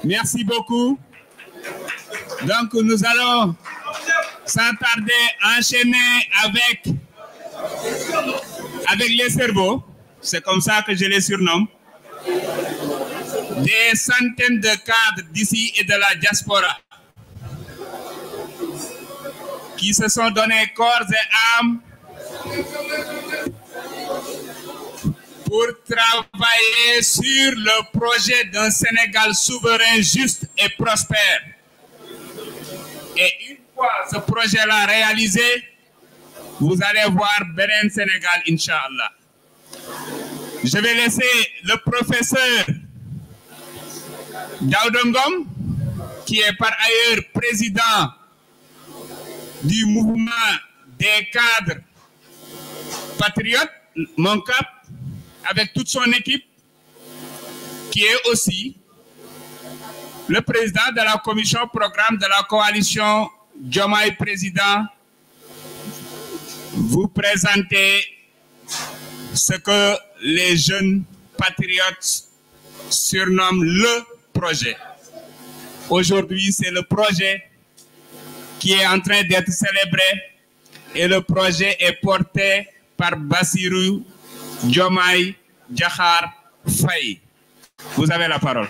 Merci beaucoup. Donc, nous allons sans tarder enchaîner avec les cerveaux. C'est comme ça que je les surnomme. Des centaines de cadres d'ici et de la diaspora qui se sont donnés corps et âme pour travailler sur le projet d'un Sénégal souverain, juste et prospère. Et une fois ce projet-là réalisé, vous allez voir Beren Sénégal, Inch'Allah. Je vais laisser le professeur Daoudongom, qui est par ailleurs président du mouvement des cadres patriotes, MONCAP, avec toute son équipe, qui est aussi le président de la commission programme de la coalition Diomaye Président, vous présenter ce que les jeunes patriotes surnomment le projet. Aujourd'hui, c'est le projet qui est en train d'être célébré et le projet est porté par Bassirou Diomaye Diakhar Faye. Vous avez la parole.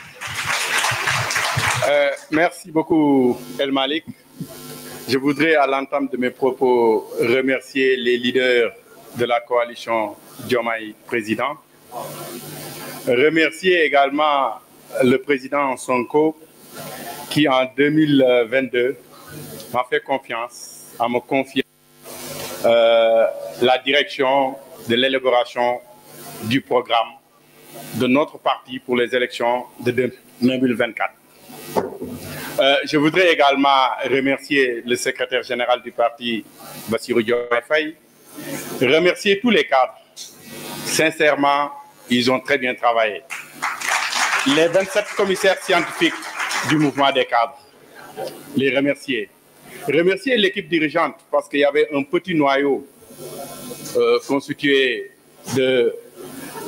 Merci beaucoup, El Malik. Je voudrais, à l'entame de mes propos, remercier les leaders de la coalition Diomaye Président. Remercier également le président Sonko qui, en 2022, m'a fait confiance, à me confier la direction de l'élaboration du programme de notre parti pour les élections de 2024. Je voudrais également remercier le secrétaire général du parti, Bassirou Diomaye Faye, remercier tous les cadres. Sincèrement, ils ont très bien travaillé. Les 27 commissaires scientifiques du mouvement des cadres, les remercier. Remercier l'équipe dirigeante parce qu'il y avait un petit noyau constitué de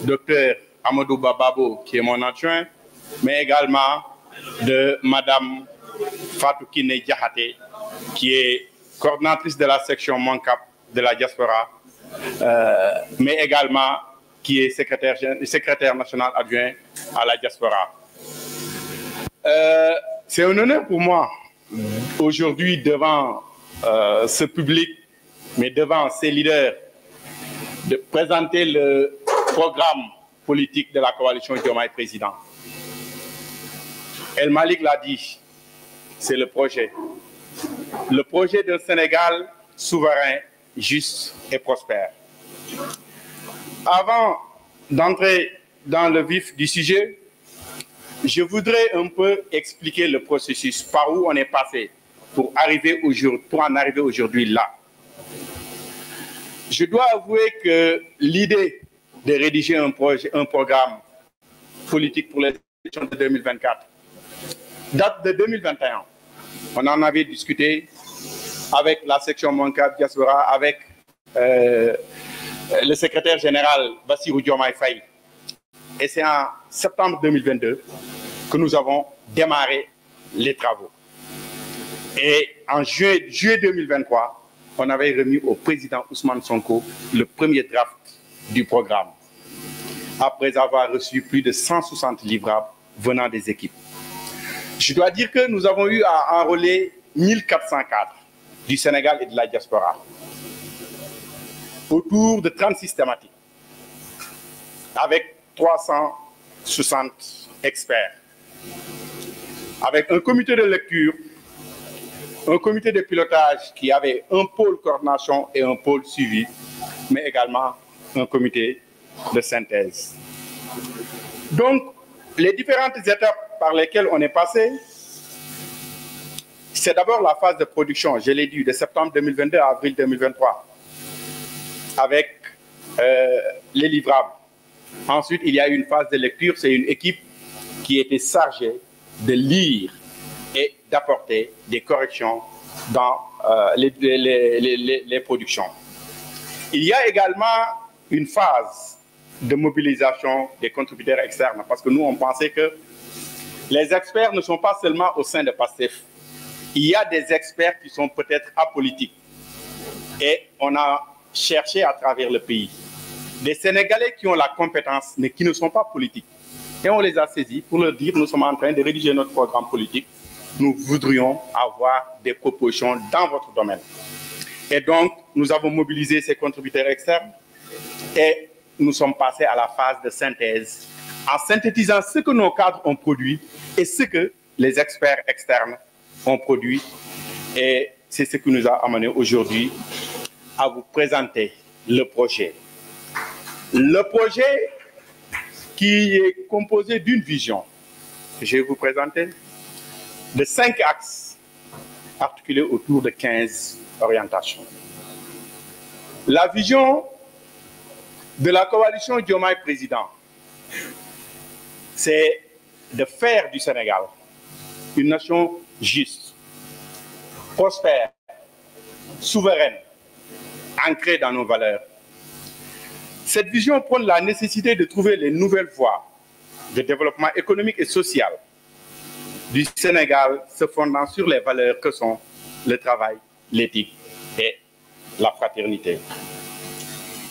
Dr Amadou Bababo, qui est mon adjoint, mais également de Madame Fatou Kine Diakhaté, qui est coordinatrice de la section MONCAP de la diaspora, mais également qui est secrétaire national adjoint à la diaspora. C'est un honneur pour moi, aujourd'hui, devant ce public, mais devant ces leaders, de présenter le programme politique de la coalition Diomaye Président. El Malik l'a dit, c'est le projet. Le projet d'un Sénégal souverain, juste et prospère. Avant d'entrer dans le vif du sujet, je voudrais un peu expliquer le processus, par où on est passé pour en arriver aujourd'hui là. Je dois avouer que l'idée de rédiger un programme politique pour les élections de 2024 date de 2021. On en avait discuté avec la section MONCAP Diaspora, avec le secrétaire général Bassirou Diomaye Faye. Et c'est en septembre 2022 que nous avons démarré les travaux. Et en juillet 2023, on avait remis au président Ousmane Sonko le premier draft du programme, après avoir reçu plus de 160 livrables venant des équipes. Je dois dire que nous avons eu à enrôler 1400 cadres du Sénégal et de la diaspora, autour de 36 thématiques, avec 360 experts, avec un comité de lecture, un comité de pilotage qui avait un pôle coordination et un pôle suivi, mais également un comité de synthèse. Donc, les différentes étapes par lesquelles on est passé, c'est d'abord la phase de production, je l'ai dit, de septembre 2022 à avril 2023, avec les livrables. Ensuite, il y a eu une phase de lecture, c'est une équipe qui était chargée de lire et d'apporter des corrections dans les productions. Il y a également une phase de mobilisation des contributeurs externes, parce que nous, on pensait que Les experts ne sont pas seulement au sein de PASTEF. Il y a des experts qui sont peut-être apolitiques. Et on a cherché à travers le pays des Sénégalais qui ont la compétence, mais qui ne sont pas politiques. Et on les a saisis pour leur dire, nous sommes en train de rédiger notre programme politique. Nous voudrions avoir des propositions dans votre domaine. Et donc, nous avons mobilisé ces contributeurs externes et nous sommes passés à la phase de synthèse en synthétisant ce que nos cadres ont produit et ce que les experts externes ont produit. Et c'est ce qui nous a amené aujourd'hui à vous présenter le projet. Le projet qui est composé d'une vision que je vais vous présenter, de 5 axes articulés autour de 15 orientations. La vision de la coalition Diomaye Président, c'est de faire du Sénégal une nation juste, prospère, souveraine, ancrée dans nos valeurs. Cette vision prône la nécessité de trouver les nouvelles voies de développement économique et social du Sénégal se fondant sur les valeurs que sont le travail, l'éthique et la fraternité.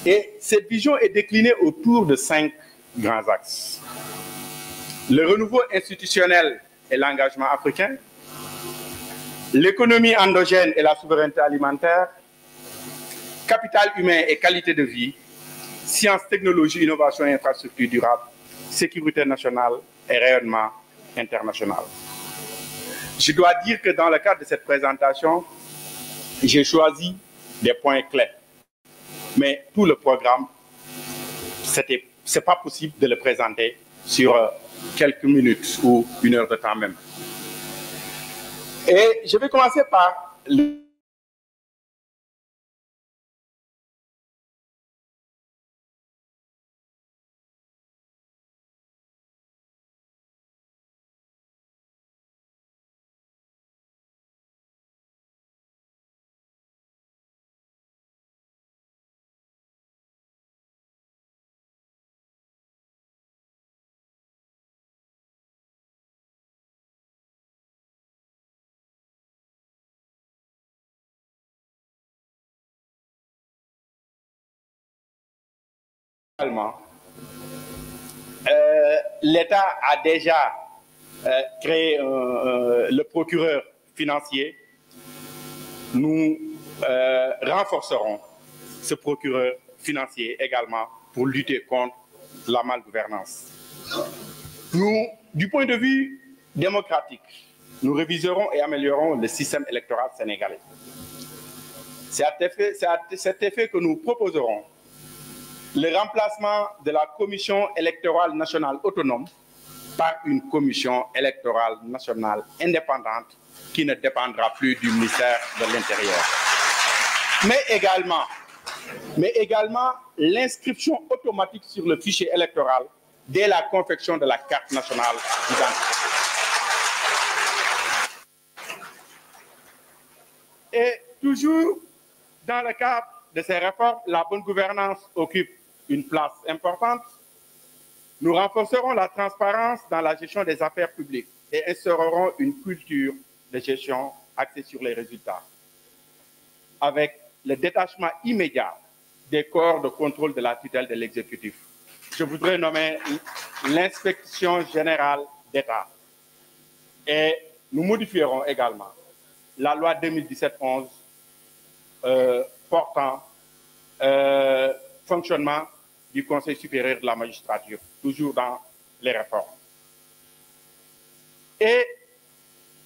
Et cette vision est déclinée autour de 5 grands axes. Le renouveau institutionnel et l'engagement africain, l'économie endogène et la souveraineté alimentaire, capital humain et qualité de vie, sciences, technologies, innovation et infrastructures durables, sécurité nationale et rayonnement international. Je dois dire que dans le cadre de cette présentation, j'ai choisi des points clés. Mais tout le programme, ce n'est pas possible de le présenter sur quelques minutes ou 1 heure de temps même. Et je vais commencer par l'État a déjà créé le procureur financier. Nous renforcerons ce procureur financier également pour lutter contre la malgouvernance. Nous, du point de vue démocratique, nous réviserons et améliorerons le système électoral sénégalais. C'est à cet effet que nous proposerons le remplacement de la Commission électorale nationale autonome par une commission électorale nationale indépendante qui ne dépendra plus du ministère de l'Intérieur. Mais également l'inscription automatique sur le fichier électoral dès la confection de la carte nationale d'identité. Et toujours dans le cadre de ces réformes, la bonne gouvernance occupe une place importante. Nous renforcerons la transparence dans la gestion des affaires publiques et instaurerons une culture de gestion axée sur les résultats, avec le détachement immédiat des corps de contrôle de la tutelle de l'exécutif. Je voudrais nommer l'inspection générale d'État. Et nous modifierons également la loi 2017-11 portant fonctionnement du Conseil supérieur de la magistrature, toujours dans les réformes. Et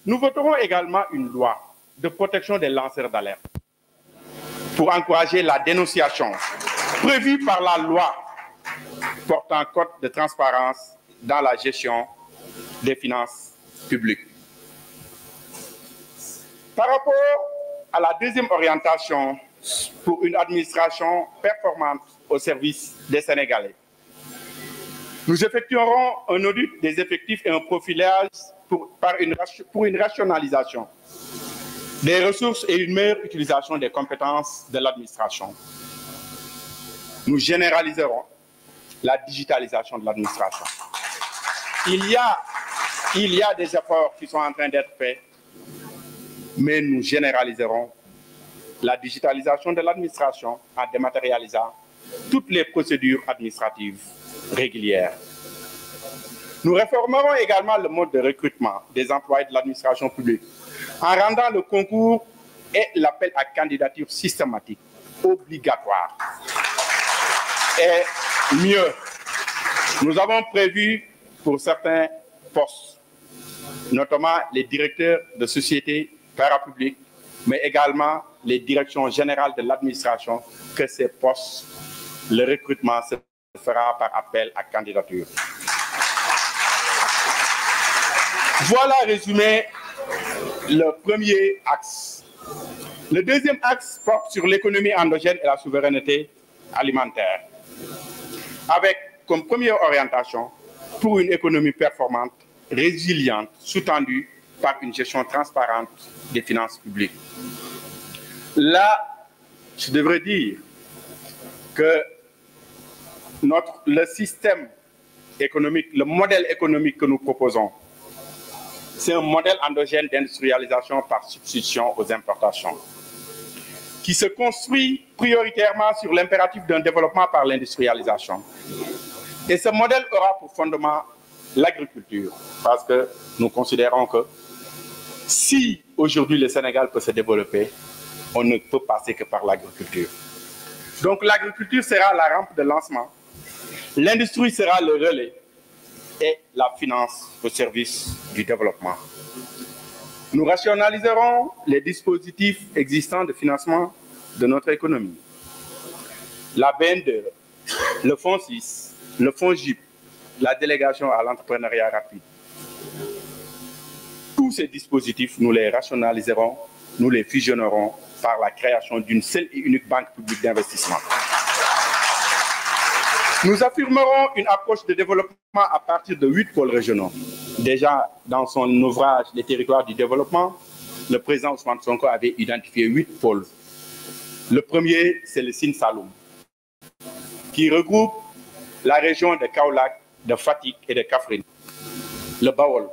nous voterons également une loi de protection des lanceurs d'alerte pour encourager la dénonciation prévue par la loi portant code de transparence dans la gestion des finances publiques. Par rapport à la deuxième orientation pour une administration performante au service des Sénégalais, nous effectuerons un audit des effectifs et un profilage pour une rationalisation des ressources et une meilleure utilisation des compétences de l'administration. Nous généraliserons la digitalisation de l'administration. Il y il y a des efforts qui sont en train d'être faits, mais nous généraliserons la digitalisation de l'administration en dématérialisant toutes les procédures administratives régulières. Nous réformerons également le mode de recrutement des employés de l'administration publique en rendant le concours et l'appel à candidature systématique obligatoire. Et mieux, nous avons prévu pour certains postes, notamment les directeurs de sociétés parapubliques, mais également les directions générales de l'administration, que ces postes, le recrutement se fera par appel à candidature. Voilà résumé le premier axe. Le deuxième axe porte sur l'économie endogène et la souveraineté alimentaire, avec comme première orientation pour une économie performante, résiliente, sous-tendue par une gestion transparente des finances publiques. Là, je devrais dire que le système économique, le modèle économique que nous proposons, c'est un modèle endogène d'industrialisation par substitution aux importations, qui se construit prioritairement sur l'impératif d'un développement par l'industrialisation. Et ce modèle aura pour fondement l'agriculture, parce que nous considérons que si aujourd'hui le Sénégal peut se développer, on ne peut passer que par l'agriculture. Donc l'agriculture sera la rampe de lancement, l'industrie sera le relais et la finance au service du développement. Nous rationaliserons les dispositifs existants de financement de notre économie. La BNDE, le Fonds 6, le Fonds JIP, la délégation à l'entrepreneuriat rapide. Tous ces dispositifs, nous les rationaliserons, nous les fusionnerons par la création d'une seule et unique banque publique d'investissement. Nous affirmerons une approche de développement à partir de 8 pôles régionaux. Déjà, dans son ouvrage « Les territoires du développement », le président Ousmane Sonko avait identifié 8 pôles. Le premier, c'est le Sine Saloum, qui regroupe la région de Kaolack, de Fatick et de Kaffrine. Le Baol,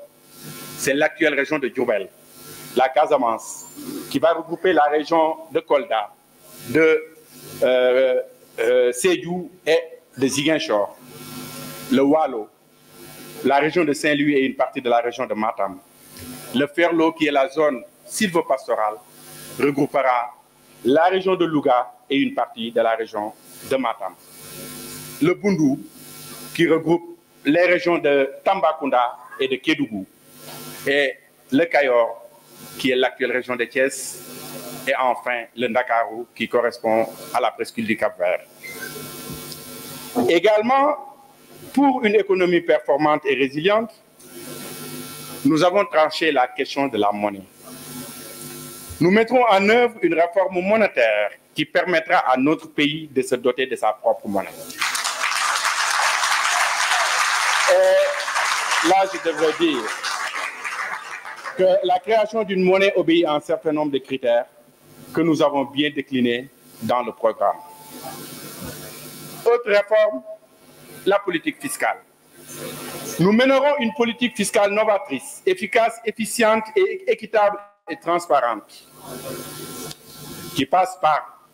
c'est l'actuelle région de Diourbel. La Casamance, qui va regrouper la région de Kolda, de Sédhiou et de Ziguinchor. Le Waalo, la région de Saint-Louis et une partie de la région de Matam. Le Ferlo, qui est la zone sylvopastorale, regroupera la région de Louga et une partie de la région de Matam. Le Boundou, qui regroupe les régions de Tambacounda et de Kédougou. Et le Cayor, qui est l'actuelle région de Thiès. Et enfin, le Ndakaru, qui correspond à la presqu'île du Cap-Vert. Également, pour une économie performante et résiliente, nous avons tranché la question de la monnaie. Nous mettrons en œuvre une réforme monétaire qui permettra à notre pays de se doter de sa propre monnaie. Et là, je devrais dire que la création d'une monnaie obéit à un certain nombre de critères que nous avons bien déclinés dans le programme. Autre réforme, la politique fiscale. Nous mènerons une politique fiscale novatrice, efficace, efficiente et équitable et transparente, qui passe par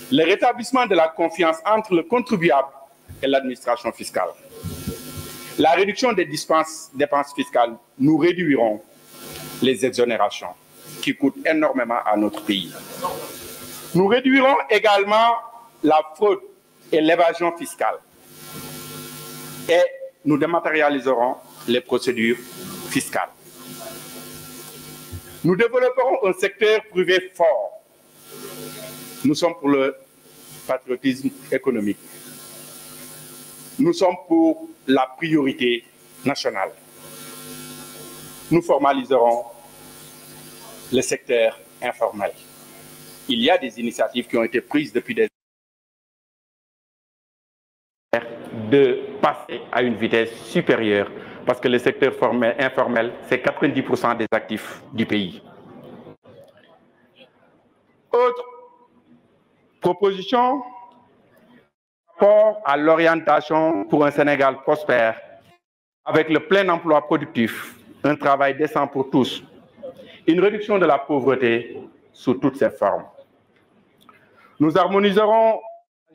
le rétablissement de la confiance entre le contribuable et l'administration fiscale. La réduction des dépenses fiscales, nous réduirons les exonérations qui coûtent énormément à notre pays. Nous réduirons également la fraude et l'évasion fiscale. Et nous dématérialiserons les procédures fiscales. Nous développerons un secteur privé fort. Nous sommes pour le patriotisme économique. Nous sommes pour la priorité nationale. Nous formaliserons le secteur informel. Il y a des initiatives qui ont été prises depuis des années de passer à une vitesse supérieure parce que le secteur informel, c'est 90% des actifs du pays. Autre proposition, rapport à l'orientation pour un Sénégal prospère avec le plein emploi productif, un travail décent pour tous, une réduction de la pauvreté sous toutes ses formes. Nous harmoniserons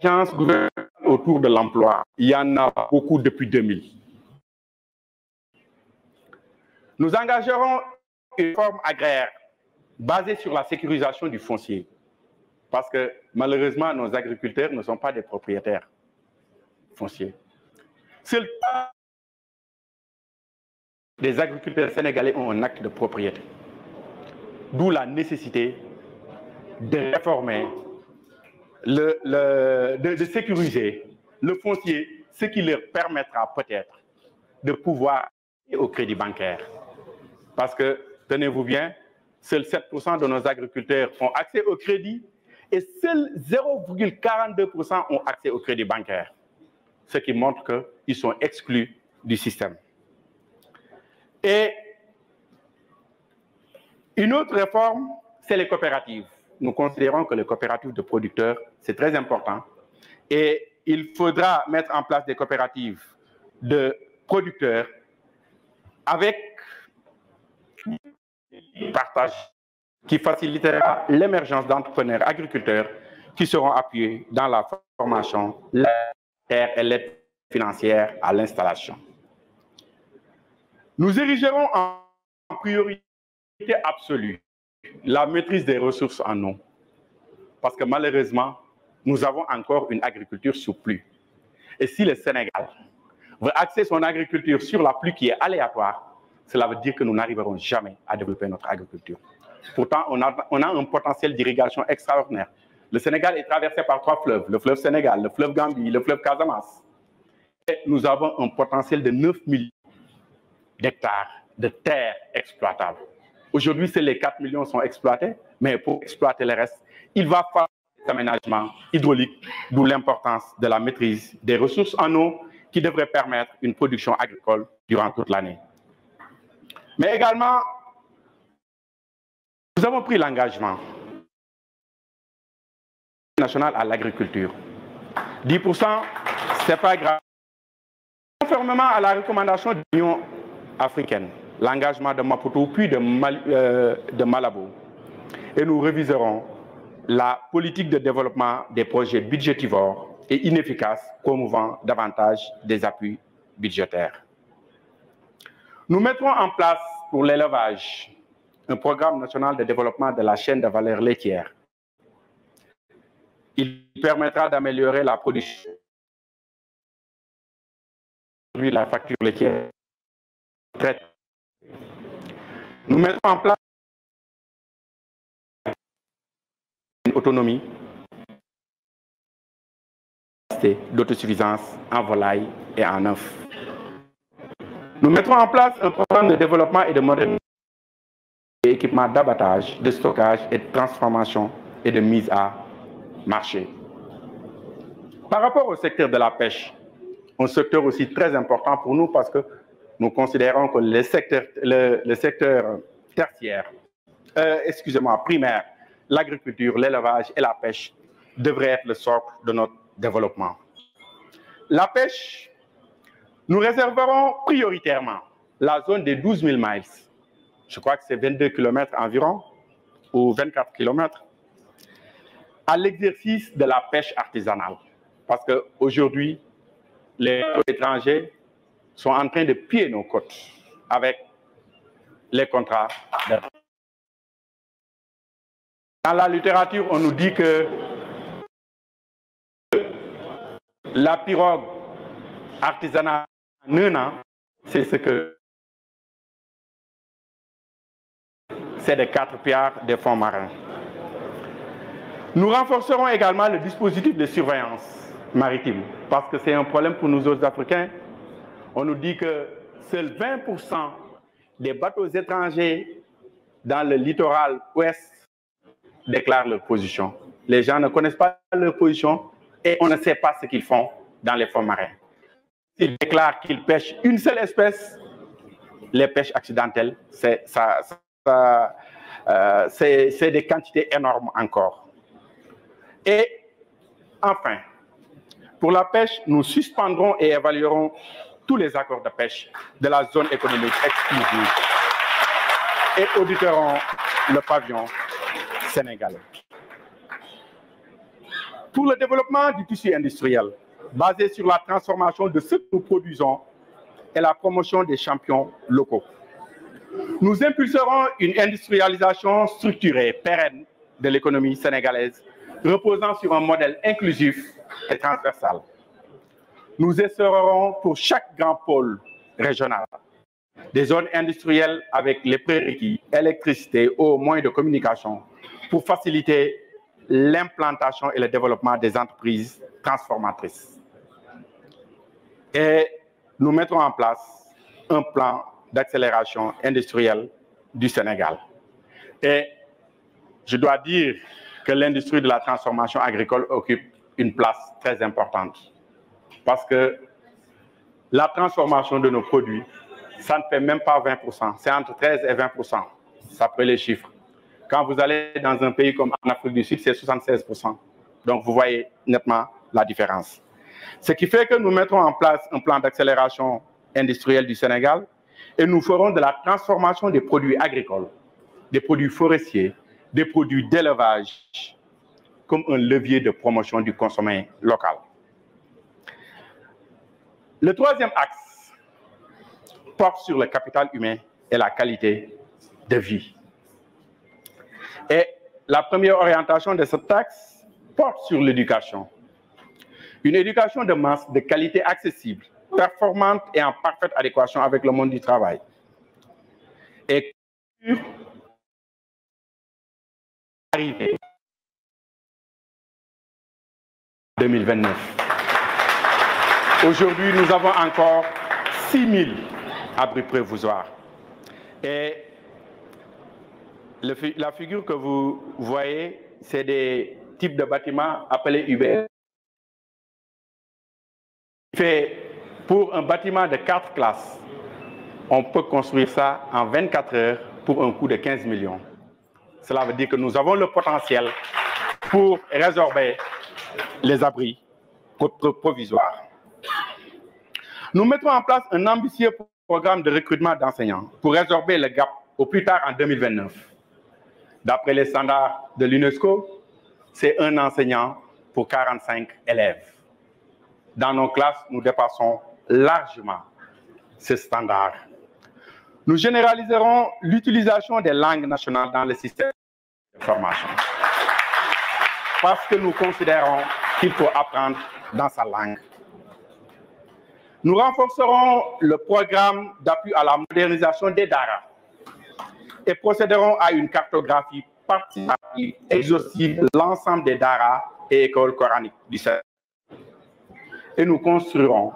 l'agence gouvernementale autour de l'emploi. Il y en a beaucoup depuis 2000. Nous engagerons une réforme agraire basée sur la sécurisation du foncier. Parce que malheureusement, nos agriculteurs ne sont pas des propriétaires fonciers. Seuls les agriculteurs sénégalais ont un acte de propriété. D'où la nécessité de réformer, de sécuriser le foncier, ce qui leur permettra peut-être de pouvoir aller au crédit bancaire. Parce que, tenez-vous bien, seuls 7% de nos agriculteurs ont accès au crédit et seuls 0,42% ont accès au crédit bancaire. Ce qui montre qu'ils sont exclus du système. Et une autre réforme, c'est les coopératives. Nous considérons que les coopératives de producteurs, c'est très important. Et il faudra mettre en place des coopératives de producteurs avec partage qui facilitera l'émergence d'entrepreneurs agriculteurs qui seront appuyés dans la formation, la terre et l'aide financière à l'installation. Nous érigerons en priorité absolue la maîtrise des ressources en eau. Parce que malheureusement, nous avons encore une agriculture sous pluie. Et si le Sénégal veut axer son agriculture sur la pluie qui est aléatoire, cela veut dire que nous n'arriverons jamais à développer notre agriculture. Pourtant, on a un potentiel d'irrigation extraordinaire. Le Sénégal est traversé par 3 fleuves, le fleuve Sénégal, le fleuve Gambie, le fleuve Casamance. Et nous avons un potentiel de 9 millions d'hectares de terres exploitables. Aujourd'hui, seuls les 4 millions sont exploités, mais pour exploiter le reste, il va falloir des aménagements hydrauliques, d'où l'importance de la maîtrise des ressources en eau qui devrait permettre une production agricole durant toute l'année. Mais également, nous avons pris l'engagement national à l'agriculture. 10%, ce n'est pas grave. Conformément à la recommandation de l'Union africaine, l'engagement de Maputo puis de Malabo, et nous réviserons la politique de développement des projets budgétivores et inefficaces, promouvant davantage des appuis budgétaires. Nous mettrons en place pour l'élevage un programme national de développement de la chaîne de valeur laitière. Il permettra d'améliorer la production. La facture laitière. Nous mettrons en place une autonomie d'autosuffisance en volaille et en œufs. Nous mettrons en place un programme de développement et de modernisation des équipements d'abattage, de stockage et de transformation et de mise à marché. Par rapport au secteur de la pêche, un secteur aussi très important pour nous parce que nous considérons que le secteur tertiaire, primaire, l'agriculture, l'élevage et la pêche devraient être le socle de notre développement. La pêche, nous réserverons prioritairement la zone des 12 000 miles. Je crois que c'est 22 km environ, ou 24 km, à l'exercice de la pêche artisanale. Parce qu'aujourd'hui, les étrangers sont en train de piller nos côtes avec les contrats. Dans la littérature, on nous dit que la pirogue artisanale en un an, c'est ce que c'est de 4 pillards des fonds marins. Nous renforcerons également le dispositif de surveillance maritime parce que c'est un problème pour nous autres Africains. On nous dit que seuls 20% des bateaux étrangers dans le littoral ouest déclarent leur position. Les gens ne connaissent pas leur position et on ne sait pas ce qu'ils font dans les fonds marins. Ils déclarent qu'ils pêchent une seule espèce, les pêches accidentelles, c'est des quantités énormes encore. Et enfin, pour la pêche, nous suspendrons et évaluerons tous les accords de pêche de la zone économique exclusive et auditeront le pavillon sénégalais. Pour le développement du tissu industriel, basé sur la transformation de ce que nous produisons et la promotion des champions locaux, nous impulserons une industrialisation structurée, pérenne de l'économie sénégalaise, reposant sur un modèle inclusif et transversal. Nous instaurerons pour chaque grand pôle régional des zones industrielles avec les prérequis, électricité, eau, moyens de communication, pour faciliter l'implantation et le développement des entreprises transformatrices. Et nous mettrons en place un plan d'accélération industrielle du Sénégal. Et je dois dire que l'industrie de la transformation agricole occupe une place très importante. Parce que la transformation de nos produits, ça ne fait même pas 20%. C'est entre 13 et 20%. Ça peut les chiffres. Quand vous allez dans un pays comme en Afrique du Sud, c'est 76%. Donc, vous voyez nettement la différence. Ce qui fait que nous mettrons en place un plan d'accélération industrielle du Sénégal et nous ferons de la transformation des produits agricoles, des produits forestiers, des produits d'élevage comme un levier de promotion du consommé local. Le troisième axe porte sur le capital humain et la qualité de vie. Et la première orientation de cet axe porte sur l'éducation. Une éducation de masse, de qualité accessible, performante et en parfaite adéquation avec le monde du travail. Et arriver 2029. Aujourd'hui, nous avons encore 6 000 abris provisoires. Et la figure que vous voyez, c'est des types de bâtiments appelés UBS. Pour un bâtiment de 4 classes, on peut construire ça en 24 heures pour un coût de 15 millions. Cela veut dire que nous avons le potentiel pour résorber les abris provisoires. Nous mettrons en place un ambitieux programme de recrutement d'enseignants pour résorber le gap au plus tard en 2029. D'après les standards de l'UNESCO, c'est un enseignant pour 45 élèves. Dans nos classes, nous dépassons largement ce standard. Nous généraliserons l'utilisation des langues nationales dans le système de formation. Parce que nous considérons qu'il faut apprendre dans sa langue. Nous renforcerons le programme d'appui à la modernisation des daara et procéderons à une cartographie participative exhaustive de l'ensemble des daara et écoles coraniques du Sénégal. Et nous construirons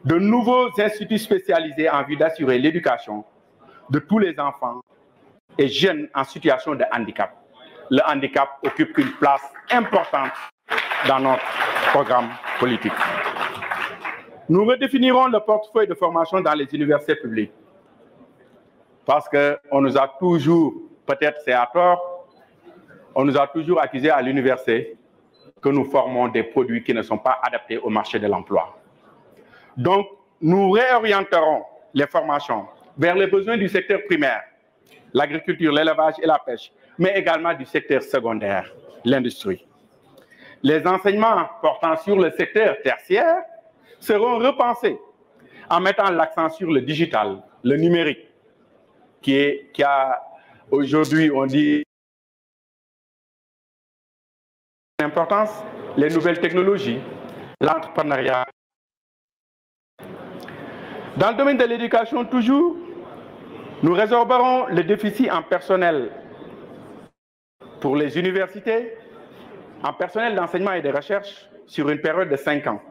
de nouveaux instituts spécialisés en vue d'assurer l'éducation de tous les enfants et jeunes en situation de handicap. Le handicap occupe une place importante dans notre programme politique. Nous redéfinirons le portefeuille de formation dans les universités publiques. Parce qu'on nous a toujours, peut-être c'est à tort, on nous a toujours accusé à l'université que nous formons des produits qui ne sont pas adaptés au marché de l'emploi. Donc, nous réorienterons les formations vers les besoins du secteur primaire, l'agriculture, l'élevage et la pêche, mais également du secteur secondaire, l'industrie. Les enseignements portant sur le secteur tertiaire seront repensés en mettant l'accent sur le digital, le numérique, qui a aujourd'hui, on dit, l'importance, les nouvelles technologies, l'entrepreneuriat. Dans le domaine de l'éducation, toujours, nous résorberons le déficit en personnel pour les universités, en personnel d'enseignement et de recherche sur une période de 5 ans,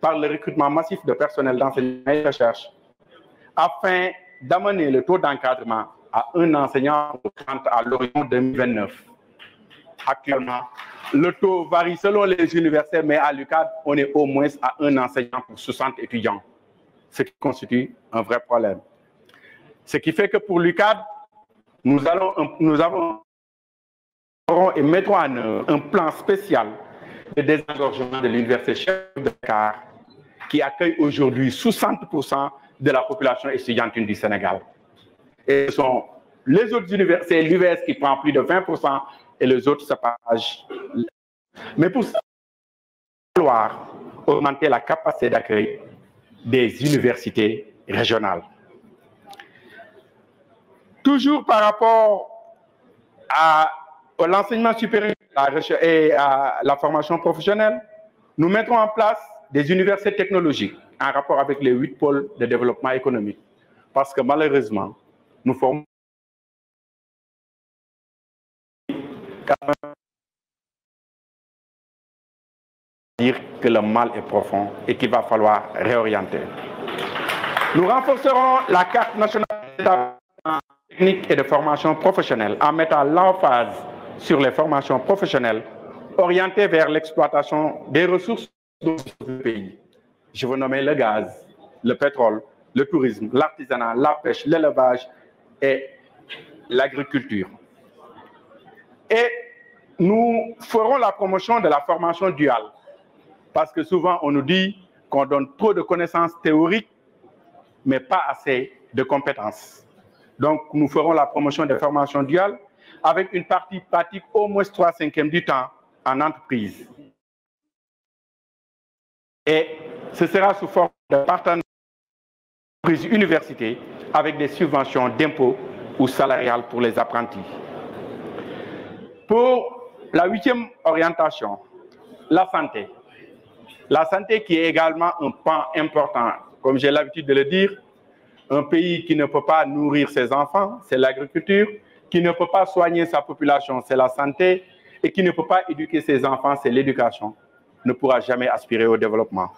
par le recrutement massif de personnel d'enseignement et de recherche, afin d'amener le taux d'encadrement à un enseignant à l'horizon 2029. Actuellement, le taux varie selon les universités, mais à l'UQAD, on est au moins à un enseignant pour 60 étudiants, ce qui constitue un vrai problème. Ce qui fait que pour l'UQAD, nous avons et mettrons en œuvre un plan spécial de désengorgement de l'université chef de Dakar, qui accueille aujourd'hui 60% de la population étudiantine du Sénégal. Et ce sont Les autres universités, c'est l'UVS qui prend plus de 20% et les autres se partagent. Mais pour ça, il va falloir augmenter la capacité d'accueil des universités régionales. Toujours par rapport à l'enseignement supérieur et à la formation professionnelle, nous mettrons en place des universités technologiques en rapport avec les 8 pôles de développement économique. Parce que malheureusement, nous formons dire que le mal est profond et qu'il va falloir réorienter. Nous renforcerons la carte nationale technique et de formation professionnelle en mettant l'emphase sur les formations professionnelles orientées vers l'exploitation des ressources du pays. Je veux nommer le gaz, le pétrole, le tourisme, l'artisanat, la pêche, l'élevage et l'agriculture. Et nous ferons la promotion de la formation duale, parce que souvent on nous dit qu'on donne trop de connaissances théoriques, mais pas assez de compétences. Donc nous ferons la promotion des formations duales avec une partie pratique au moins 3/5 du temps en entreprise. Et ce sera sous forme de partenariat université avec des subventions d'impôts ou salariales pour les apprentis. Pour la 8e orientation, la santé. La santé qui est également un pan important. Comme j'ai l'habitude de le dire, un pays qui ne peut pas nourrir ses enfants, c'est l'agriculture, qui ne peut pas soigner sa population, c'est la santé, et qui ne peut pas éduquer ses enfants, c'est l'éducation, ne pourra jamais aspirer au développement.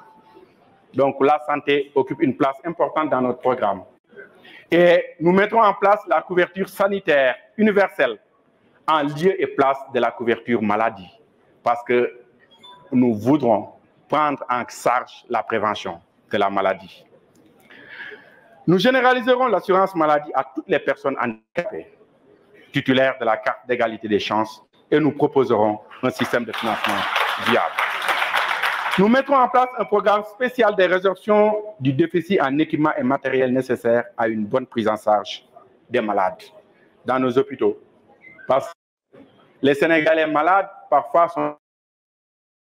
Donc la santé occupe une place importante dans notre programme. Et nous mettrons en place la couverture sanitaire universelle en lieu et place de la couverture maladie, parce que nous voudrons prendre en charge la prévention de la maladie. Nous généraliserons l'assurance maladie à toutes les personnes handicapées, titulaires de la carte d'égalité des chances, et nous proposerons un système de financement viable. Nous mettrons en place un programme spécial de résorption du déficit en équipement et matériel nécessaires à une bonne prise en charge des malades dans nos hôpitaux. Parce que les Sénégalais malades, parfois, sont...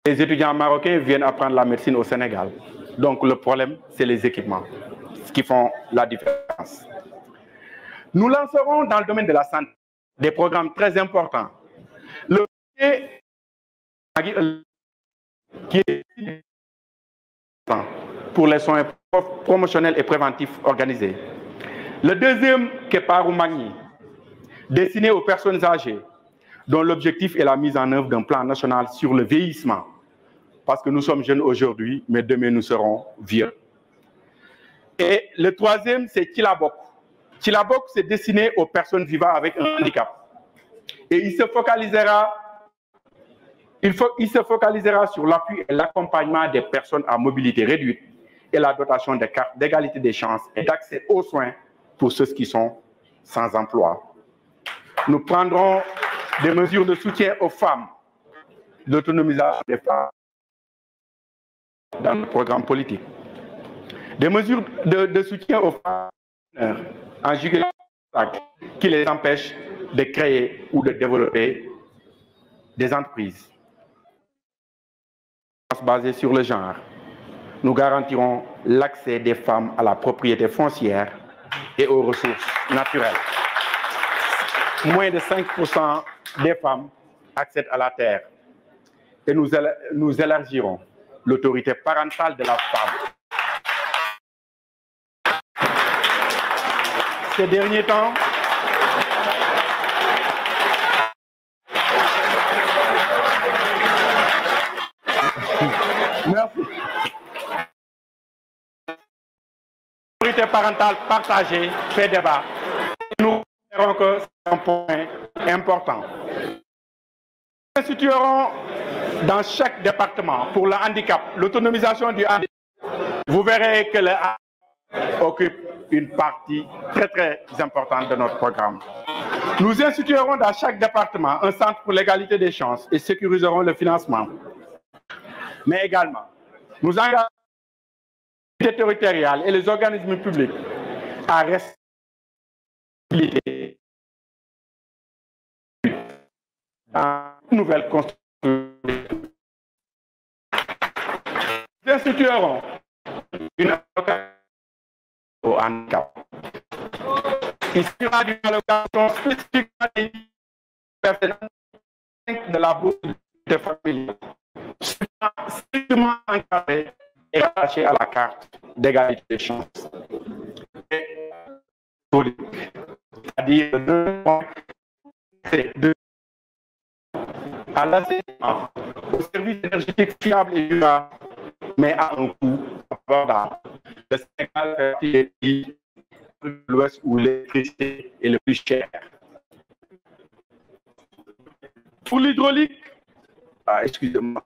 Les étudiants marocains viennent apprendre la médecine au Sénégal. Donc le problème, c'est les équipements, ce qui font la différence. Nous lancerons dans le domaine de la santé des programmes très importants. Le premier, qui est pour les soins promotionnels et préventifs organisés. Le deuxième, qui est Parou Magni, destiné aux personnes âgées, dont l'objectif est la mise en œuvre d'un plan national sur le vieillissement. Parce que nous sommes jeunes aujourd'hui, mais demain nous serons vieux. Et le troisième, c'est Tilabok. Tilabok, c'est destiné aux personnes vivant avec un handicap. Et il se focalisera sur l'appui et l'accompagnement des personnes à mobilité réduite et la dotation des cartes d'égalité des chances et d'accès aux soins pour ceux qui sont sans emploi. Nous prendrons des mesures de soutien aux femmes, l'autonomisation des femmes dans le programme politique. Des mesures de soutien aux femmes en jugulant qui les empêchent de créer ou de développer des entreprises. Basées sur le genre, nous garantirons l'accès des femmes à la propriété foncière et aux ressources naturelles. Moins de 5% des femmes accèdent à la terre. Et nous élargirons l'autorité parentale de la femme. Ces derniers temps, merci. L'autorité parentale partagée fait débat. Nous considérons que c'est un point important. Nous instituerons dans chaque département pour le handicap, l'autonomisation du handicap. Vous verrez que le handicap occupe une partie très très importante de notre programme. Nous instituerons dans chaque département un centre pour l'égalité des chances et sécuriserons le financement. Mais également, nous engageons les territoriales et les organismes publics à respecter en nouvelle construction. Nous instituerons une allocation au handicap. Il sera d'une allocation spécifiquement de la bourse de famille, strictement encadrée et attachée à la carte d'égalité des chances. C'est-à-dire à l'assainissement, aux services énergétiques fiables et durables, mais à un coût abordable. Le Sénégal fait partie des pays de l'Ouest où l'électricité est le plus cher. Pour l'hydraulique, excusez-moi.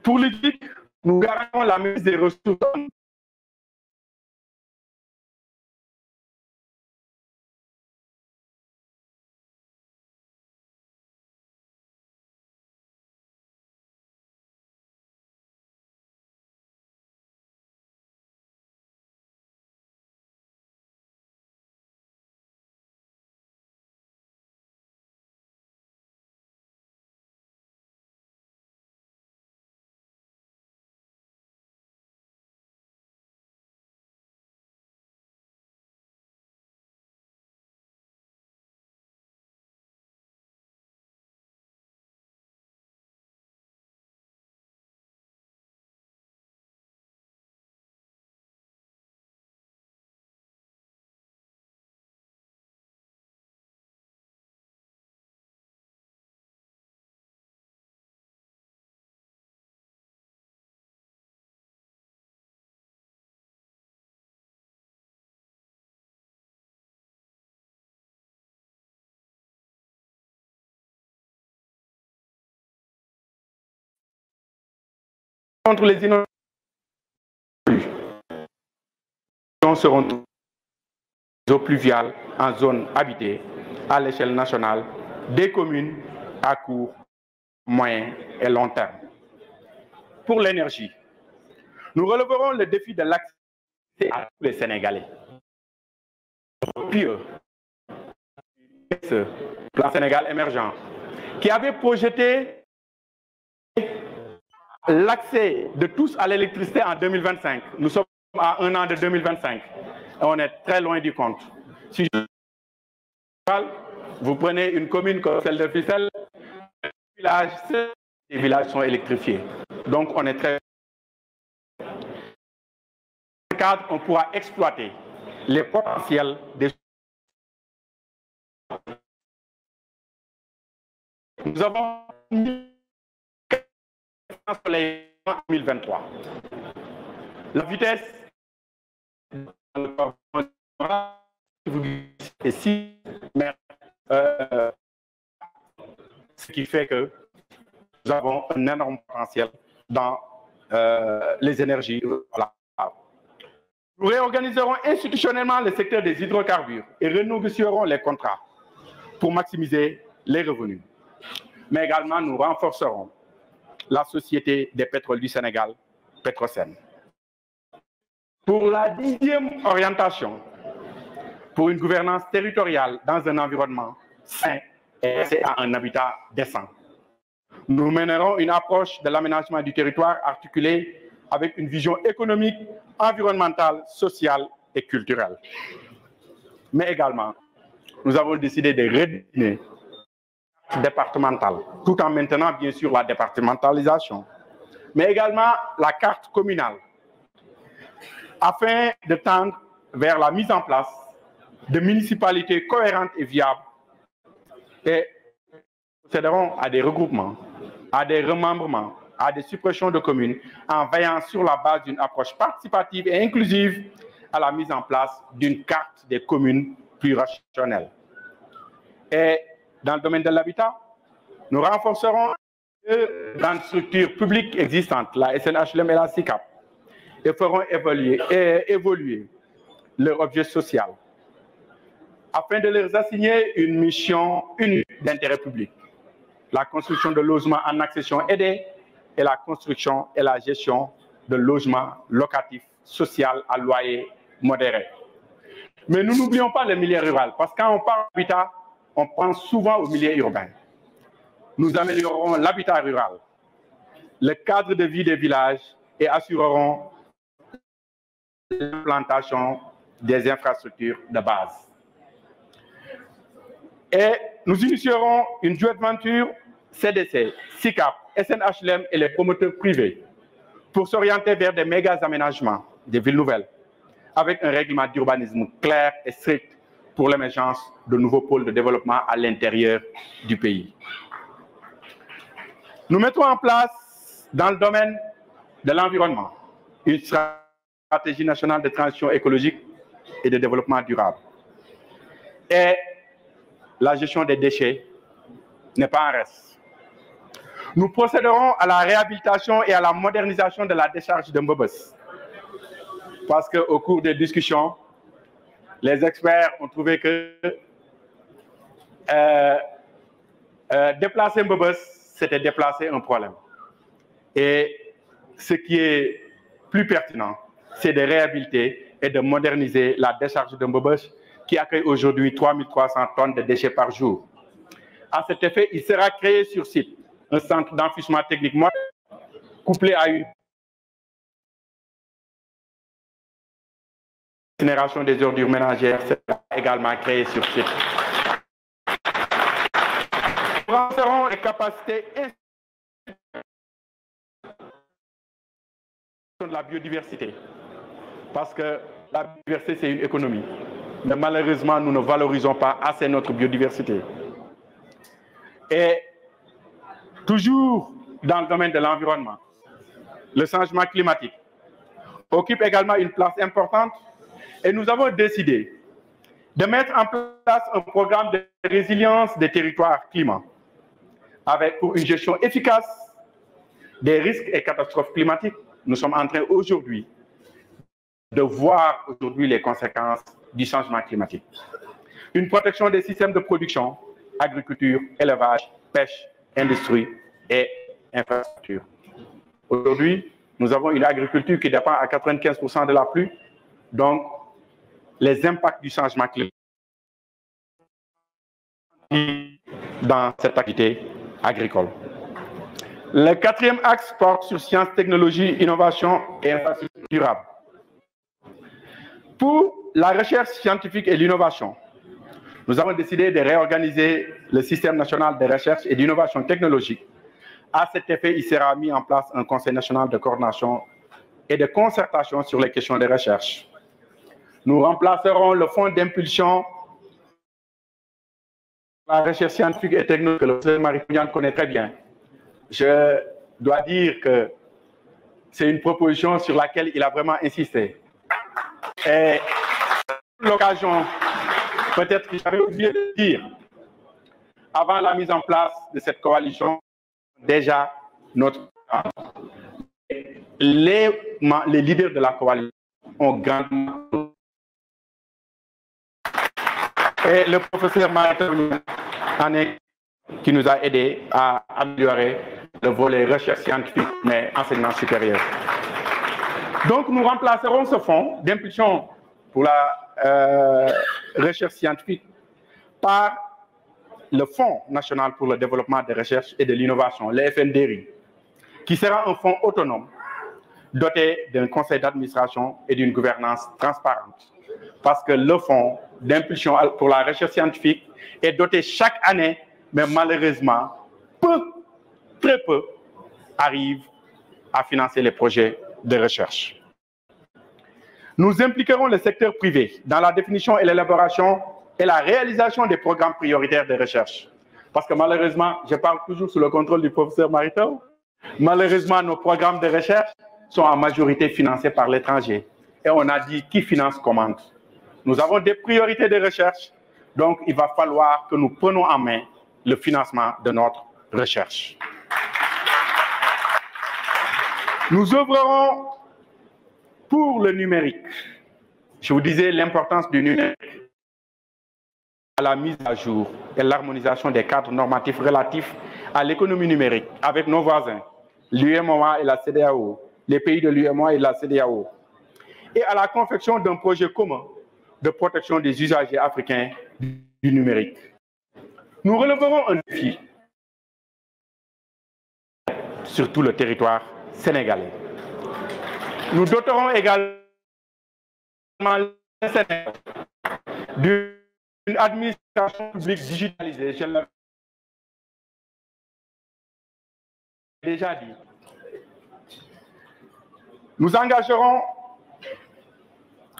Pour l'hydraulique, nous garantissons la mise des ressources. Contre les inondations seront eaux pluviales en zone habitée à l'échelle nationale des communes à court, moyen et long terme. Pour l'énergie, nous relèverons le défi de l'accès à tous les Sénégalais. Pieux, ce plan Sénégal émergent, qui avait projeté l'accès de tous à l'électricité en 2025. Nous sommes à un an de 2025 et on est très loin du compte. Si vous prenez une commune comme celle de Fissel, les villages sont électrifiés. Donc on est très... Dans ce cadre, on pourra exploiter les potentiels des... Nous avons soleil en 2023. La vitesse est 6 mètres, ce qui fait que nous avons un énorme potentiel dans les énergies. Voilà. Nous réorganiserons institutionnellement le secteur des hydrocarbures et renégocierons les contrats pour maximiser les revenus. Mais également, nous renforcerons la Société des pétroles du Sénégal, Petrosen. Pour la 10e orientation, pour une gouvernance territoriale dans un environnement sain et accès à un habitat décent, nous mènerons une approche de l'aménagement du territoire articulée avec une vision économique, environnementale, sociale et culturelle. Mais également, nous avons décidé de redéfinir départementale, tout en maintenant bien sûr la départementalisation, mais également la carte communale, afin de tendre vers la mise en place de municipalités cohérentes et viables et procéderont à des regroupements, à des remembrements, à des suppressions de communes, en veillant sur la base d'une approche participative et inclusive à la mise en place d'une carte des communes plus rationnelle. Et dans le domaine de l'habitat, nous renforcerons les grandes structures publiques existantes, la SNHLM et la SICAP, et ferons évoluer leur objet social, afin de leur assigner une mission unique d'intérêt public, la construction de logements en accession aidée et la construction et la gestion de logements locatifs sociaux à loyer modéré. Mais nous n'oublions pas le milieu rural, parce que quand on parle d'habitat, on pense souvent au milieu urbain. Nous améliorerons l'habitat rural, le cadre de vie des villages et assurerons l'implantation des infrastructures de base. Et nous initierons une joint venture CDC, SICAP, SNHLM et les promoteurs privés pour s'orienter vers des méga aménagements des villes nouvelles avec un règlement d'urbanisme clair et strict pour l'émergence de nouveaux pôles de développement à l'intérieur du pays. Nous mettons en place dans le domaine de l'environnement une stratégie nationale de transition écologique et de développement durable. Et la gestion des déchets n'est pas en reste. Nous procéderons à la réhabilitation et à la modernisation de la décharge de Mbobos. Parce qu'au cours des discussions, les experts ont trouvé que déplacer Mbobos, c'était déplacer un problème. Et ce qui est plus pertinent, c'est de réhabiliter et de moderniser la décharge de Mbobos qui accueille aujourd'hui 3300 tonnes de déchets par jour. À cet effet, il sera créé sur site un centre d'enfouissement technique moderne couplé à une incinération des ordures ménagères sera également créée sur site. Nous renforcerons les capacités de la biodiversité, parce que la biodiversité, c'est une économie. Mais malheureusement, nous ne valorisons pas assez notre biodiversité. Et toujours dans le domaine de l'environnement, le changement climatique occupe également une place importante et nous avons décidé de mettre en place un programme de résilience des territoires climat pour une gestion efficace des risques et catastrophes climatiques. Nous sommes en train aujourd'hui de voir les conséquences du changement climatique. Une protection des systèmes de production, agriculture, élevage, pêche, industrie et infrastructure. Aujourd'hui, nous avons une agriculture qui dépend à 95% de la pluie, donc les impacts du changement climatique dans cette activité agricole. Le quatrième axe porte sur sciences, technologies, innovation et infrastructures durables. Pour la recherche scientifique et l'innovation, nous avons décidé de réorganiser le système national de recherche et d'innovation technologique. À cet effet, il sera mis en place un conseil national de coordination et de concertation sur les questions de recherche. Nous remplacerons le fonds d'impulsion de la recherche scientifique et technologique que le professeur Marie-Claude connaît très bien. Je dois dire que c'est une proposition sur laquelle il a vraiment insisté. Et l'occasion, peut-être que j'avais oublié de dire, avant la mise en place de cette coalition, déjà notre les leaders de la coalition ont grandement. Et le professeur Marie-Claude qui nous a aidés à améliorer le volet recherche scientifique, mais enseignement supérieur. Donc, nous remplacerons ce fonds d'impulsion pour la recherche scientifique par le Fonds national pour le développement des recherches et de l'innovation, le FNDRI, qui sera un fonds autonome, doté d'un conseil d'administration et d'une gouvernance transparente. Parce que le fonds d'impulsion pour la recherche scientifique est doté chaque année, mais malheureusement, très peu, arrivent à financer les projets de recherche. Nous impliquerons le secteur privé dans la définition et l'élaboration et la réalisation des programmes prioritaires de recherche. Parce que malheureusement, je parle toujours sous le contrôle du professeur Marito, malheureusement, nos programmes de recherche sont en majorité financés par l'étranger. Et on a dit qui finance commande. Nous avons des priorités de recherche, donc il va falloir que nous prenions en main le financement de notre recherche. Nous œuvrerons pour le numérique. Je vous disais l'importance du numérique à la mise à jour et l'harmonisation des cadres normatifs relatifs à l'économie numérique avec nos voisins, l'UEMOA et la CEDEAO, les pays de l'UEMOA et de la CEDEAO, et à la confection d'un projet commun de protection des usagers africains du numérique. Nous relèverons un défi sur tout le territoire sénégalais. Nous doterons également le Sénégal d'une administration publique digitalisée. Je l'ai déjà dit. Nous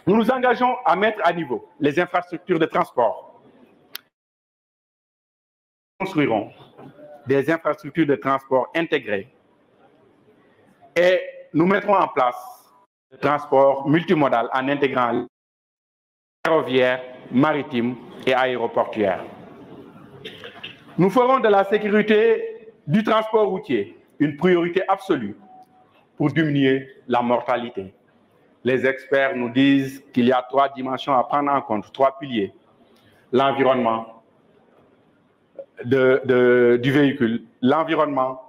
nous engageons à mettre à niveau les infrastructures de transport. Nous construirons des infrastructures de transport intégrées et nous mettrons en place le transport multimodal en intégrant ferroviaire, maritime et aéroportuaire. Nous ferons de la sécurité du transport routier une priorité absolue pour diminuer la mortalité. Les experts nous disent qu'il y a 3 dimensions à prendre en compte, 3 piliers. L'environnement du véhicule, l'environnement,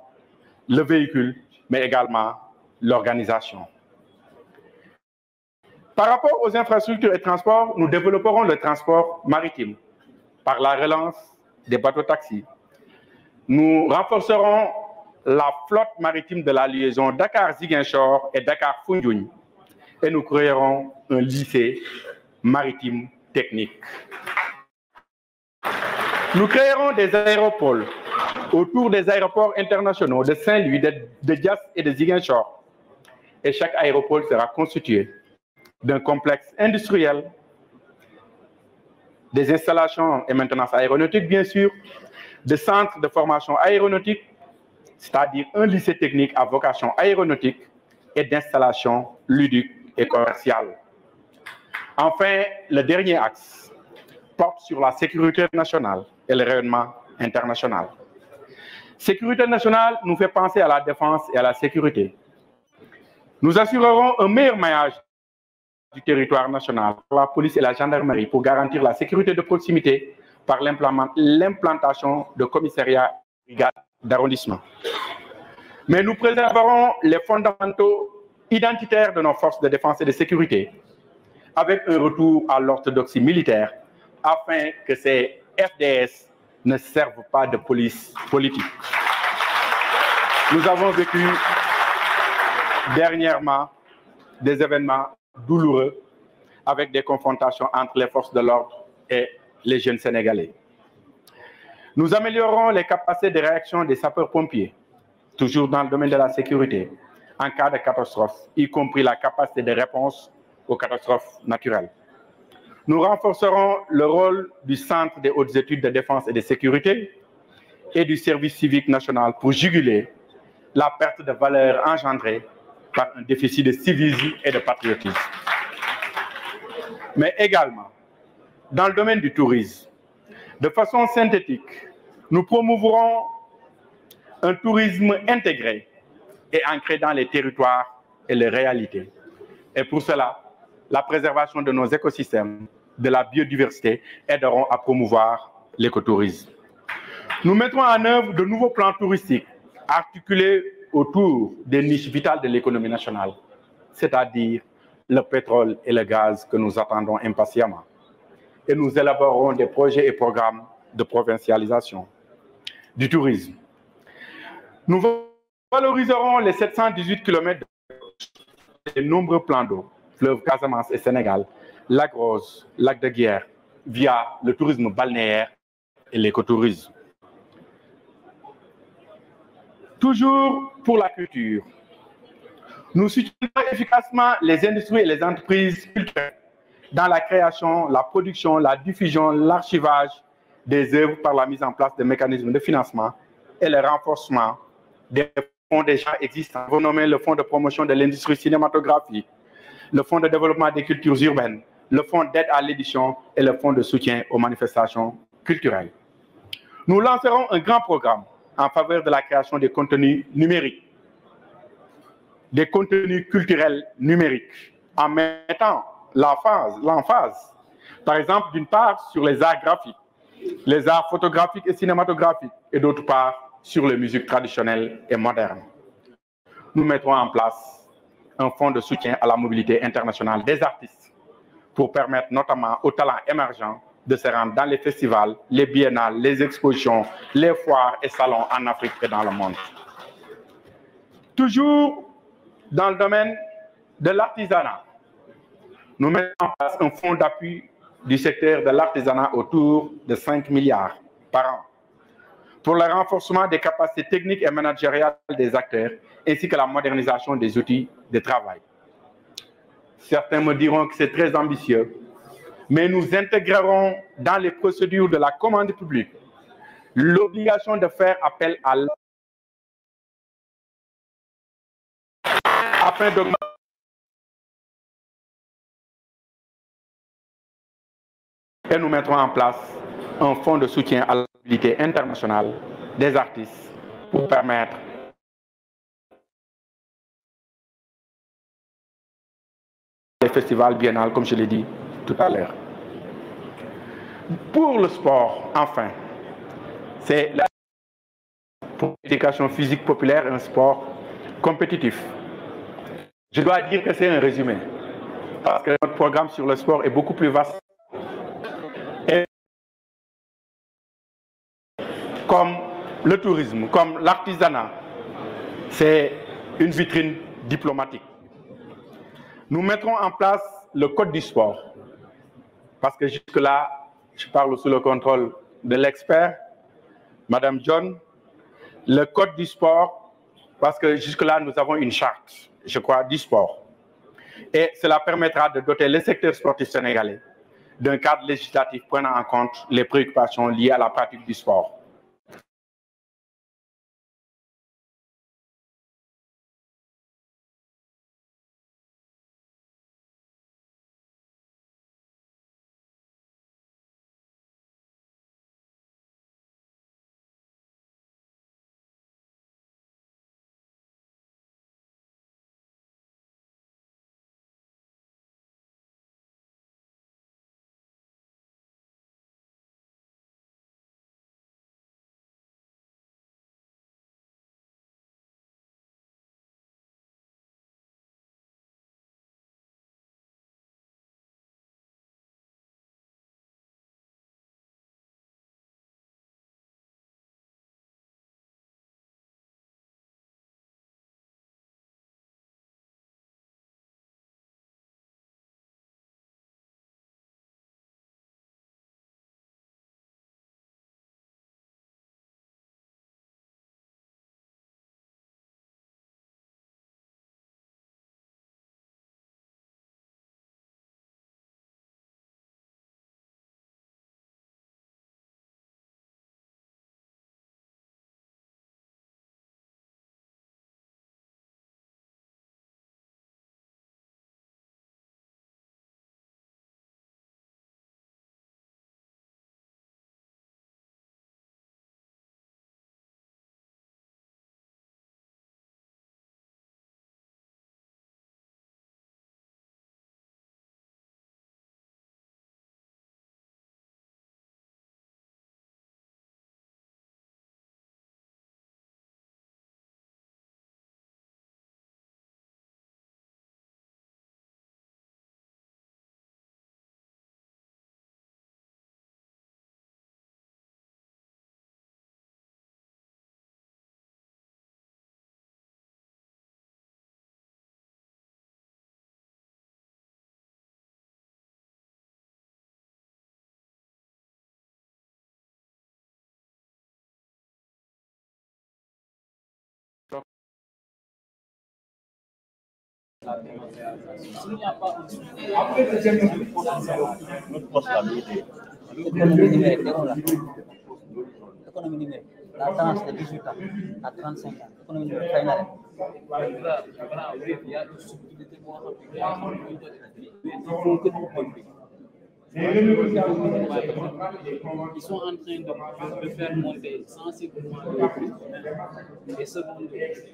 le véhicule, mais également l'organisation. Par rapport aux infrastructures et transports, nous développerons le transport maritime par la relance des bateaux-taxis. Nous renforcerons la flotte maritime de la liaison Dakar-Ziguinchor et Dakar-Foundiougne et nous créerons un lycée maritime technique. Nous créerons des aéroports autour des aéroports internationaux de Saint-Louis, de Diass et de Ziguinchor. Et chaque aéroport sera constitué d'un complexe industriel, des installations et maintenance aéronautique, bien sûr, de centres de formation aéronautique, c'est-à-dire un lycée technique à vocation aéronautique et d'installation ludique et commerciale. Enfin, le dernier axe porte sur la sécurité nationale et le rayonnement international. Sécurité nationale nous fait penser à la défense et à la sécurité. Nous assurerons un meilleur maillage du territoire national par la police et la gendarmerie pour garantir la sécurité de proximité par l'implantation de commissariats d'arrondissement. Mais nous préserverons les fondamentaux identitaires de nos forces de défense et de sécurité avec un retour à l'orthodoxie militaire afin que ces FDS ne servent pas de police politique. Nous avons vécu dernièrement des événements douloureux avec des confrontations entre les forces de l'ordre et les jeunes Sénégalais. Nous améliorerons les capacités de réaction des sapeurs-pompiers, toujours dans le domaine de la sécurité, en cas de catastrophe, y compris la capacité de réponse aux catastrophes naturelles. Nous renforcerons le rôle du Centre des hautes études de défense et de sécurité et du service civique national pour juguler la perte de valeur engendrée par un déficit de civisme et de patriotisme. Mais également, dans le domaine du tourisme, de façon synthétique, nous promouvrons un tourisme intégré et ancré dans les territoires et les réalités. Et pour cela, la préservation de nos écosystèmes, de la biodiversité aideront à promouvoir l'écotourisme. Nous mettrons en œuvre de nouveaux plans touristiques articulés autour des niches vitales de l'économie nationale, c'est-à-dire le pétrole et le gaz que nous attendons impatiemment. Et nous élaborerons des projets et programmes de provincialisation du tourisme. Nous valoriserons les 718 km de nombreux plans d'eau, fleuve Casamance et Sénégal, lac Rose, lac de Guiers, via le tourisme balnéaire et l'écotourisme. Toujours pour la culture, nous soutiendrons efficacement les industries et les entreprises culturelles dans la création, la production, la diffusion, l'archivage des œuvres par la mise en place de mécanismes de financement et le renforcement des fonds déjà existants. Vous nommez le Fonds de promotion de l'industrie cinématographique, le Fonds de développement des cultures urbaines, le Fonds d'aide à l'édition et le Fonds de soutien aux manifestations culturelles. Nous lancerons un grand programme en faveur de la création des contenus numériques, des contenus culturels numériques, en mettant l'emphase, par exemple, d'une part, sur les arts graphiques, les arts photographiques et cinématographiques, et d'autre part, sur les musiques traditionnelles et modernes. Nous mettrons en place un fonds de soutien à la mobilité internationale des artistes pour permettre notamment aux talents émergents de se rendre dans les festivals, les biennales, les expositions, les foires et salons en Afrique et dans le monde. Toujours dans le domaine de l'artisanat, nous mettons en place un fonds d'appui du secteur de l'artisanat autour de 5 milliards par an pour le renforcement des capacités techniques et managériales des acteurs ainsi que la modernisation des outils de travail. Certains me diront que c'est très ambitieux, mais nous intégrerons dans les procédures de la commande publique l'obligation de faire appel à l'offre afin d'augmenter et nous mettrons en place un fonds de soutien à la mobilité internationale des artistes pour permettre les festivals biennales, comme je l'ai dit tout à l'heure. Pour le sport, enfin, c'est l'éducation physique populaire, un sport compétitif. Je dois dire que c'est un résumé, parce que notre programme sur le sport est beaucoup plus vaste. Et comme le tourisme, comme l'artisanat, c'est une vitrine diplomatique. Nous mettrons en place le code du sport, parce que jusque-là, je parle sous le contrôle de l'expert, Madame John, le code du sport, parce que jusque-là, nous avons une charte, je crois, du sport. Et cela permettra de doter les secteurs sportifs sénégalais d'un cadre législatif prenant en compte les préoccupations liées à la pratique du sport. Économie numérique, la tranche de 18 ans à 35 ans, économie numérique, fay na ren. Ils sont en train de faire monter sensiblement le prix. Et seconde,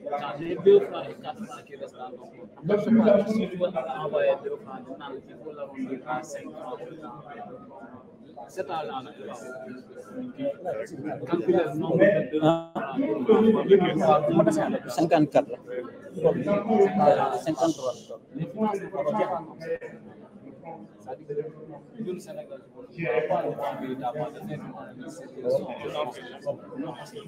dans les 2 francs et 4 francs qui restent dans le compte, si tu veux envoyer 2 francs, il faut la vendre à 5 francs. C'est à l'an. Calculer le nombre de 54. 53. c'est-à-dire que ñun Sénégal pas le temps véritablement de faire une analyse sérieuse. Non, parce que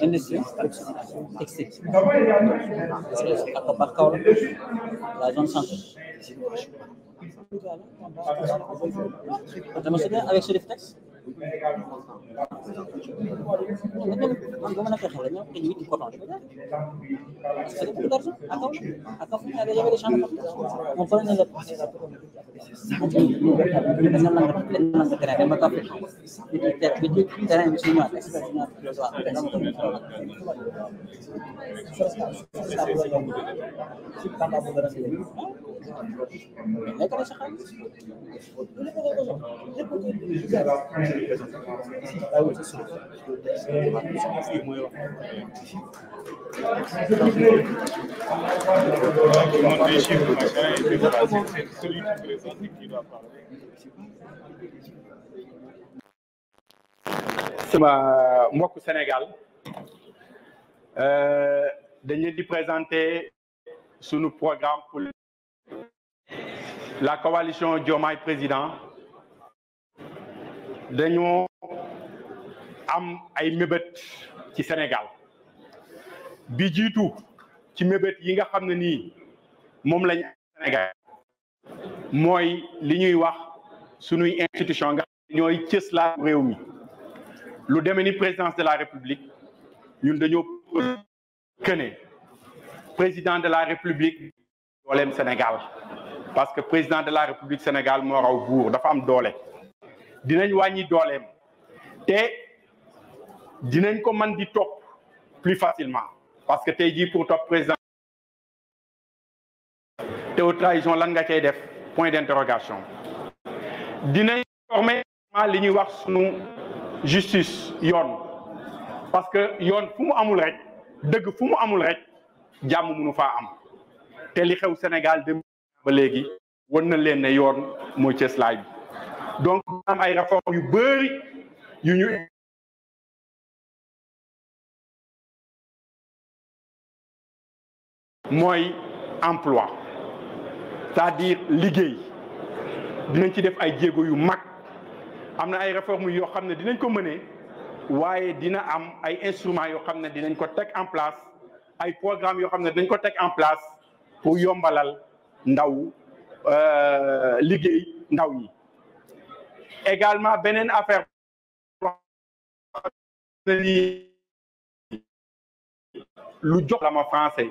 industrie textile la zone centre. Vous me souvenez avec Chérif Tex? C'est beaucoup d'argent. Il y avait des champs de on prenait sama mbokku Sénégal dañ leen di présenter sunu programme pour la coalition Diomaye Président. Dañoo am ay mébét ci Sénégal bi jiitu ci mébét yi nga xam ne nii moom lañ Sénégal mooy li ñuy wax sunuy institution nga xam ne ñooy cëslaa réew mi lu demee ni présidence de la République ñun dañoo këne président de la République dooleem Sénégal parce que président de la République Sénégal moo raw buur dafa am doole dinañ wàññi dooleem te dinañ ko mën di topp plus facilement parce que tey jii pour topp président te haute trahison lan nga cay def point d'interrogation dinañ former li ñuy wax sunu justice yoon parce que yoon fu mu amul rek dëgg fu mu amul rek jàmm mënu faa am te li xew Sénégal dem ba léegi won na leen ne yoon mooy cëslaay bi donc am ay réformes yu bëri yu ñu mooy emploi c'est-à-dire liggéey dinañ ci def ay jéego yu mag am na ay réformes yoo xam ne dinañ ko mëne waaye dina am ay instruments yoo xam ne dinañ ko teg en place ay programmes yoo xam ne dinañ ko teg en place pour yombalal ndaw liggéey ndaw ñi également beneen affaire lu jox la ma français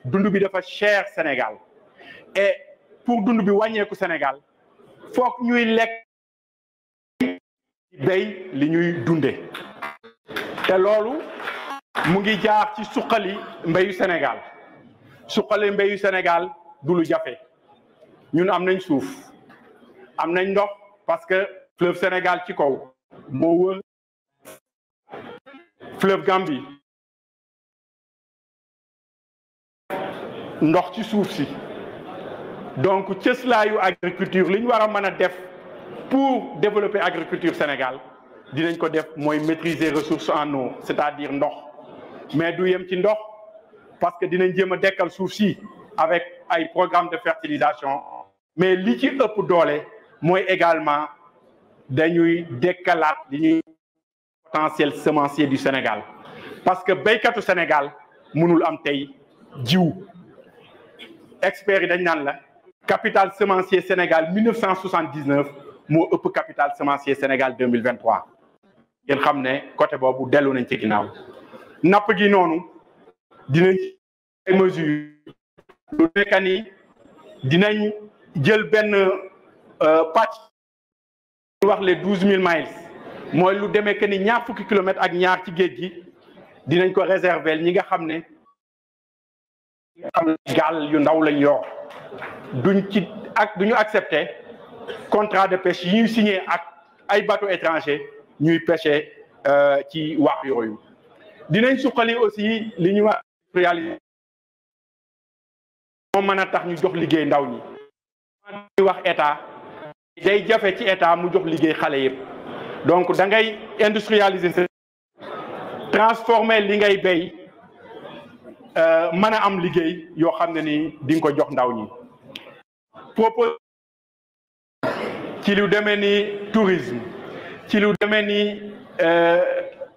dund bi dafa cher Sénégal et pour dund bi wàññeeku Sénégal foog ñuy lekk béy li ñuy dunde te loolu mu ngi jaar ci suqali mbéyu Sénégal suqali mbéyu Sénégal du lu jafe ñun am nañ suuf am nañ ndox parce que fleuve Sénégal ci kaw moo wër fleuve Gambie ndox ci suuf si donc cëslaayu agriculture li ñu war a mën a def pour développer agriculture Sénégal dinañ ko def mooy maîtriser ressources en eau c'est-à-dire ndox mais du yem ci ndox parce que dinañ jéem a dekkal suuf si avec ay programme de fertilisation mais li ci ëpp doole mooy également dañuy dekkalaat li ñuy potentiel semencier du Sénégal parce que béykatu Sénégal mënul am tey jiw experts yi dañ naan la capital semencier Sénégal 1979 moo ëpp capital semencier Sénégal 2023 ngeen xam ne côté boobu dellu nañ ci ginnaaw napp gi noonu dinañ ay mesures lu nekk ni dinañ jël benn pàcc wax les 12000 miles mooy lu demee que ni ñaar fukki kilomètres ak ñaar ci géej gi dinañ ko réserver ñi nga xam ne gaal yu ndaw lañ yor duñu accepter contrat de pêche yi ñuy signé ak ay bateaux étrangers ñuy pêcher ci wax yooyu dinañ suqali aussi li ñu wax réaliser moo mën a tax ñu jox liggéey ndaw ñi ñuy wax état day jafe ci état mu jox liggéey xale yëpp donc da ngay industrialiser transformer li ngay bay mën a am liggéey yoo xam ne ni di nga ko jox ndaw ñi propose ci lu demee ni tourisme ci lu demee ni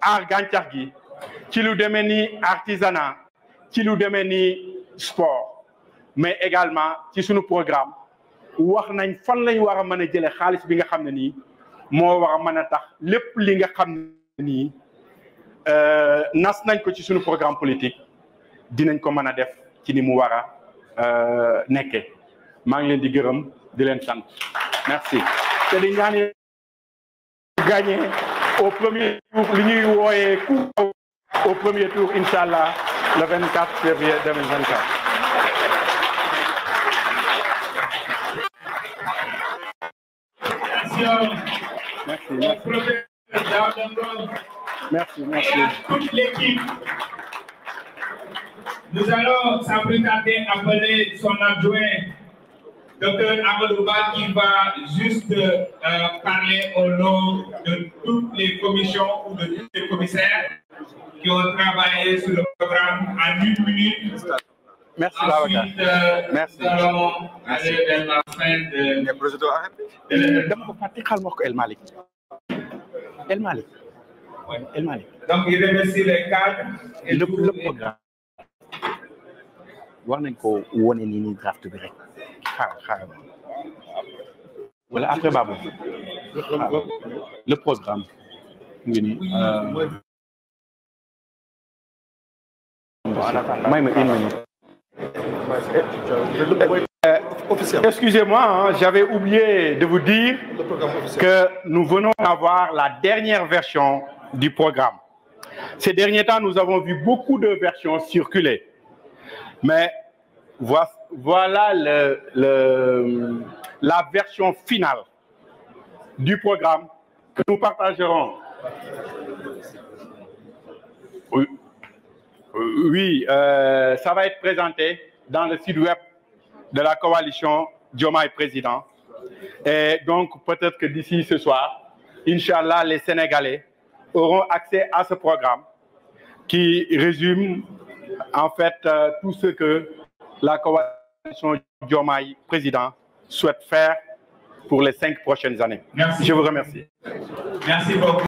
aar gàncax gi ci lu demee ni artisanat ci lu demee ni sport mais également ci sunu programme wax nañ fan lañ war a mën a jëlee xaalis bi nga xam ne nii moo war a mën a tax lépp li nga xam ne nii nas nañ ko ci sunu programme politique dinañ ko mën a def ci ni mu war a nekkee maa ngi leen di gërëm di leen sant merci te di ñaan gagné au premier tour li ñuy wooyee coup au premier tour incha allah le 24 février 2024. Merci. Toute l'équipe. Nous allons sans plus tarder appeler son adjoint, Dr Amadouba, qui va juste parler au nom de toutes les commissions ou de tous les commissaires qui ont travaillé sur le programme en 1 minute. Merci, ensuite, merci. Nous allons aller vers la fin de... El Malik. Donc, il remercie les cadres et le programme. War nañ ko wone ni draft bi rek xaar wala après Babou le programme ngi ni may ma une minute. Excusez-moi, hein, j'avais oublié de vous dire que nous venons d'avoir la dernière version du programme. Ces derniers temps, nous avons vu beaucoup de versions circuler. Mais voilà la version finale du programme que nous partagerons. Oui, ça va être présenté dans le site web de la coalition Diomaye Président. Et donc, peut-être que d'ici ce soir, Inch'Allah, les Sénégalais auront accès à ce programme qui résume en fait tout ce que la coalition Diomaye Président souhaite faire pour les 5 prochaines années. Merci. Je vous remercie. Merci beaucoup.